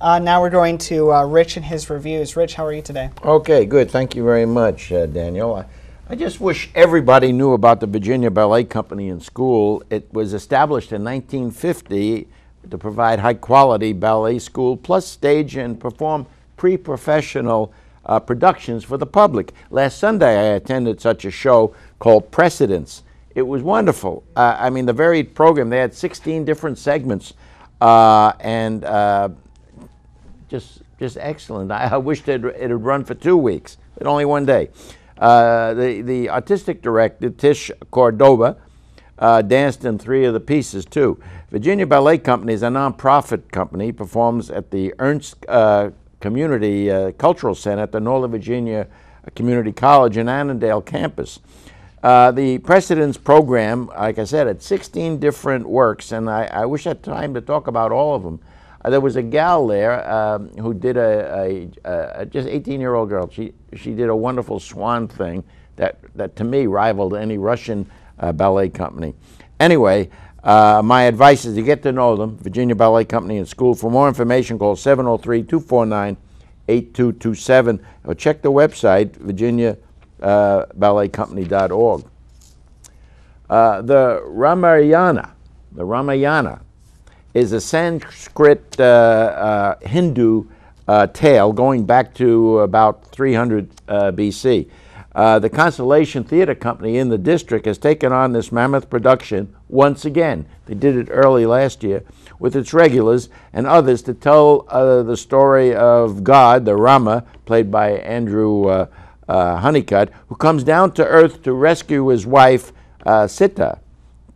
Now we're going to Rich and his reviews. Rich, how are you today? Okay, good. Thank you very much, Daniel. I just wish everybody knew about the Virginia Ballet Company in school. It was established in 1950 to provide high-quality ballet school, plus stage and perform pre-professional productions for the public. Last Sunday, I attended such a show called Precedence. It was wonderful. I mean, the varied program, they had 16 different segments, and just excellent. I wished it had run for 2 weeks, but only one day. The artistic director, Tish Cordova, danced in 3 of the pieces, too. Virginia Ballet Company is a nonprofit company, performs at the Ernst Community Cultural Center at the Northern Virginia Community College in Annandale campus. The Precedence program, like I said, had 16 different works, and I wish I had time to talk about all of them. There was a gal there who did a just 18-year-old girl. She did a wonderful swan thing that to me rivaled any Russian ballet company. Anyway, my advice is to get to know them, Virginia Ballet Company in school. For more information, call 703-249-8227 or check the website, virginiaballetcompany.org. The Ramayana is a Sanskrit Hindu tale going back to about 300 BC. The Constellation Theater Company in the district has taken on this mammoth production once again. They did it early last year with its regulars and others to tell the story of God, the Rama, played by Andrew Honeycutt, who comes down to earth to rescue his wife, Sita,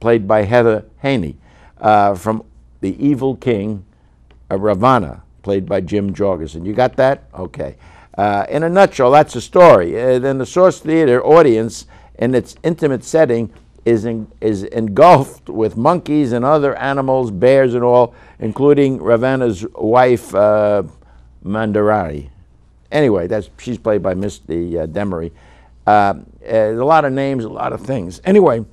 played by Heather Haney, from the evil king, Ravana, played by Jim Jorgensen. You got that? Okay. In a nutshell, that's the story. Then the Source Theater audience, in its intimate setting, is engulfed with monkeys and other animals, bears and all, including Ravana's wife, Mandarari. Anyway, she's played by Misty Demery. There's a lot of names, a lot of things. Anyway,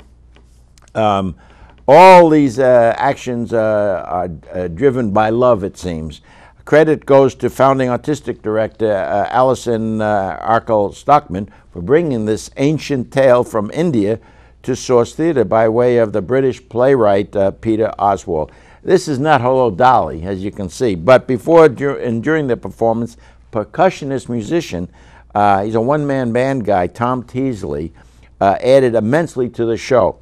all these actions are driven by love, it seems. Credit goes to founding artistic director Alison Arkell Stockman for bringing this ancient tale from India to Source Theatre by way of the British playwright Peter Oswald. This is not Hello Dolly, as you can see, but before and during the performance, percussionist musician, he's a one-man band guy, Tom Teasley, added immensely to the show.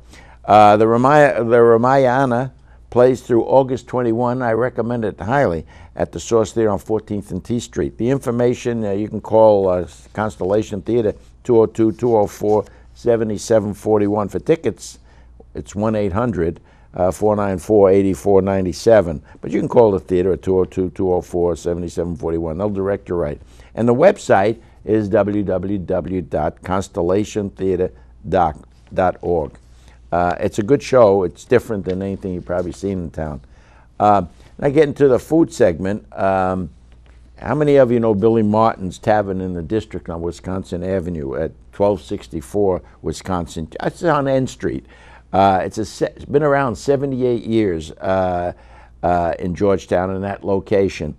The Ramayana plays through August 21. I recommend it highly at the Source Theatre on 14th and T Street. The information, you can call Constellation Theatre, 202-204-7741. For tickets, it's 1-800-494-8497. But you can call the theater at 202-204-7741. They'll direct you right. And the website is www.constellationtheatre.org. It's a good show. It's different than anything you've probably seen in town. Now get into the food segment. How many of you know Billy Martin's Tavern in the district on Wisconsin Avenue at 1264 Wisconsin? It's on N Street. It's been around 78 years in Georgetown in that location.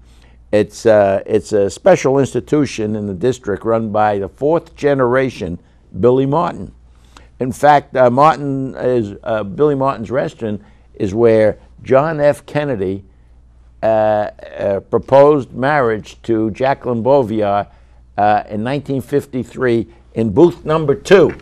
It's a special institution in the district run by the 4th generation Billy Martin. In fact, Billy Martin's restaurant is where John F. Kennedy proposed marriage to Jacqueline Bouvier in 1953 in booth number 2.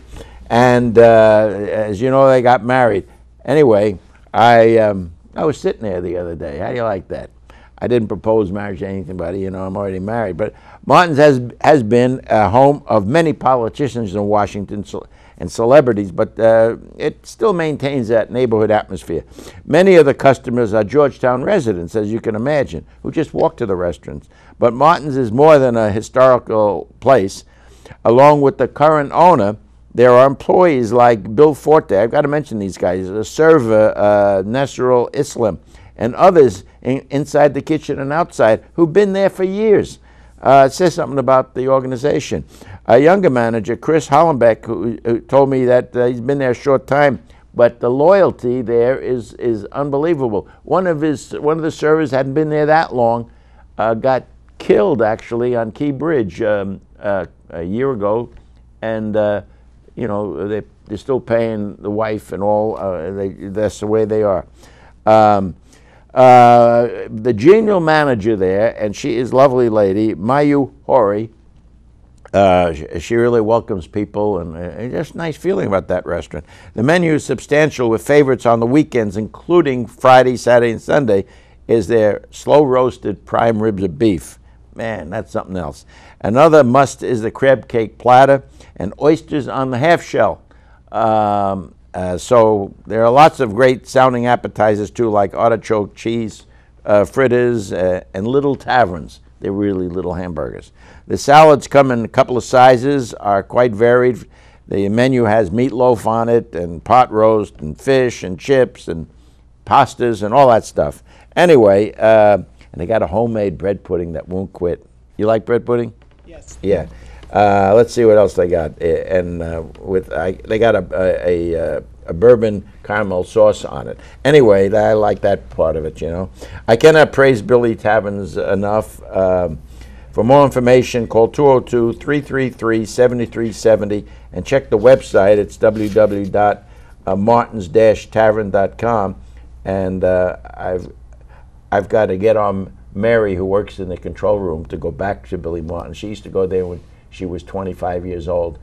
And as you know, they got married. Anyway, I was sitting there the other day. How do you like that? I didn't propose marriage to anybody, you know, I'm already married. But Martin's has been a home of many politicians in Washington and celebrities, but it still maintains that neighborhood atmosphere. Many of the customers are Georgetown residents, as you can imagine, who just walk to the restaurants. But Martin's is more than a historical place. Along with the current owner, there are employees like Bill Forte, I've got to mention these guys, a server, Nasrul Islam, and others inside the kitchen and outside who've been there for years. It says something about the organization. A younger manager, Chris Hollenbeck, who told me that he's been there a short time, but the loyalty there is unbelievable. One of the servers hadn't been there that long, got killed actually on Key Bridge a year ago, and you know, they're still paying the wife and all. That's the way they are. The genial manager there, and she is a lovely lady, Mayu Hori. She really welcomes people, and just nice feeling about that restaurant. The menu is substantial with favorites on the weekends, including Friday, Saturday, and Sunday, is their slow-roasted prime ribs of beef. Man, that's something else. Another must is the crab cake platter and oysters on the half shell. So there are lots of great sounding appetizers too, like artichoke cheese fritters and little taverns. They're really little hamburgers. The salads come in a couple of sizes, are quite varied. The menu has meatloaf on it, and pot roast, and fish, and chips, and pastas, and all that stuff. Anyway, and they got a homemade bread pudding that won't quit. You like bread pudding? Yes. Yeah. Let's see what else they got. And they got a bourbon caramel sauce on it. Anyway, I like that part of it, you know. I cannot praise Billy Taverns enough. For more information, call 202-333-7370 and check the website. It's www.martins-tavern.com. And I've got to get on Mary, who works in the control room, to go back to Billy Martin. She used to go there when she was 25 years old,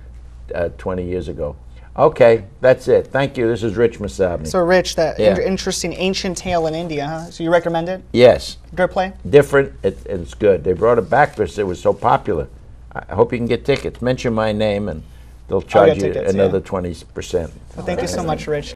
20 years ago. Okay, that's it. Thank you. This is Rich Masabni. So, Rich, that interesting ancient tale in India, huh? So you recommend it? Yes. Good play? Different. It's good. They brought it back because it was so popular. I hope you can get tickets. Mention my name, and they'll charge you tickets, another 20%. Well, thank you so much, Rich.